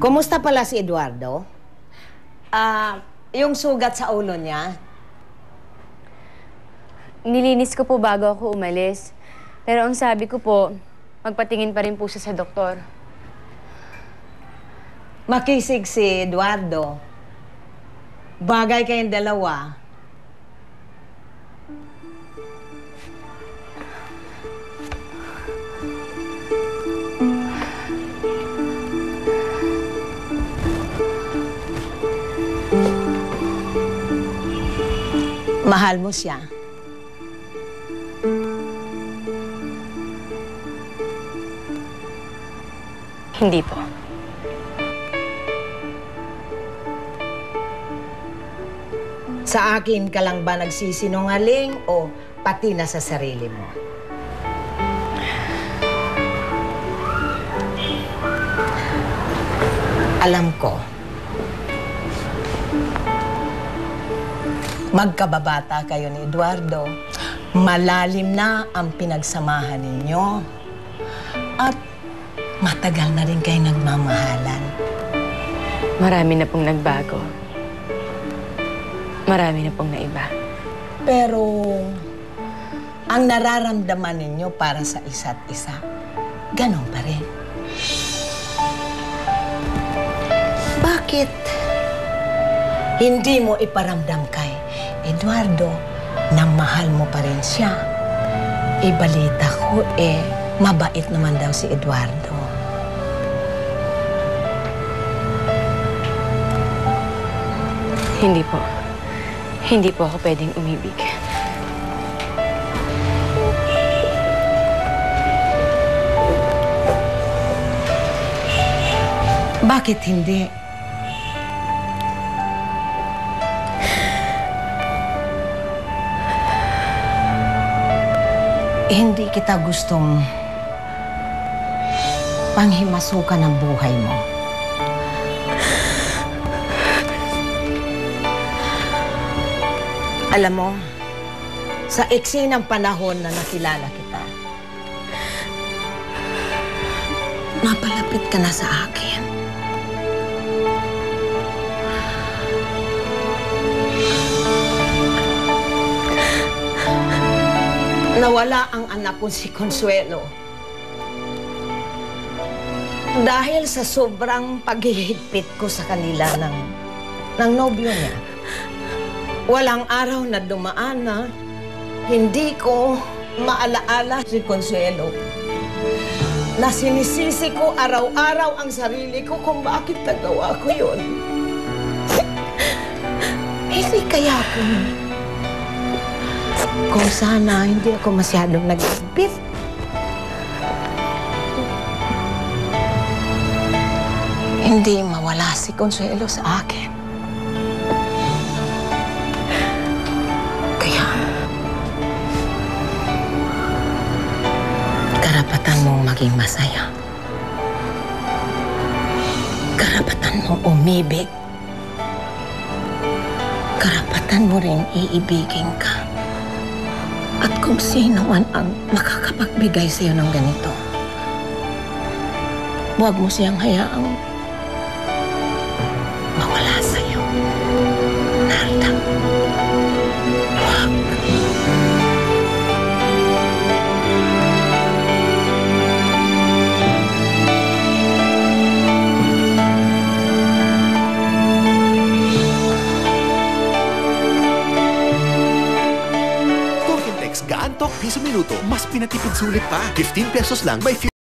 Kumusta pala si Eduardo? Yung sugat sa ulo niya? Nilinis ko po bago ako umalis. Pero ang sabi ko po, magpatingin pa rin po siya sa doktor. Makisig si Eduardo. Bagay kayong dalawa. Mahal mo siya. Hindi po. Sa akin ka lang ba nagsisinungaling o pati na sa sarili mo? Alam ko. Magkababata kayo ni Eduardo. Malalim na ang pinagsamahan ninyo. At matagal na rin kayo nagmamahalan. Marami na pong nagbago. Marami na pong naiba. Pero ang nararamdaman ninyo para sa isa't isa, ganon pa rin. Bakit hindi mo iparamdam kay Eduardo na mahal mo pa rin siya? Ibalita ko mabait naman daw si Eduardo. Hindi po. Hindi po ako pwedeng umibig. Bakit hindi? Hindi kita gustong panghimasukan ng buhay mo. Alam mo, sa iksi ng panahon na nakilala kita, napalapit ka na sa akin. Nawala ang anak ko si Consuelo. Dahil sa sobrang paghihigpit ko sa kanila ng nobyo niya. Walang araw na dumaan na hindi ko maalaala si Consuelo. Na sinisisi ko araw-araw ang sarili ko kung bakit nagawa ko yun. Hindi kaya kung sana hindi ako masyadong nag-ibig. Hindi mawala si Consuelo sa akin. Kaya, karapatan mong maging masaya. Karapatan mong umibig. Karapatan mo rin iibigin ka. At kung sino man ang makakapagbigay sa'yo ng ganito, huwag mo siyang hayaang mawala sa'yo. Narda, huwag. Gaan Talk Piso Minuto, mas pinatipid sulit pa. 15 pesos lang, may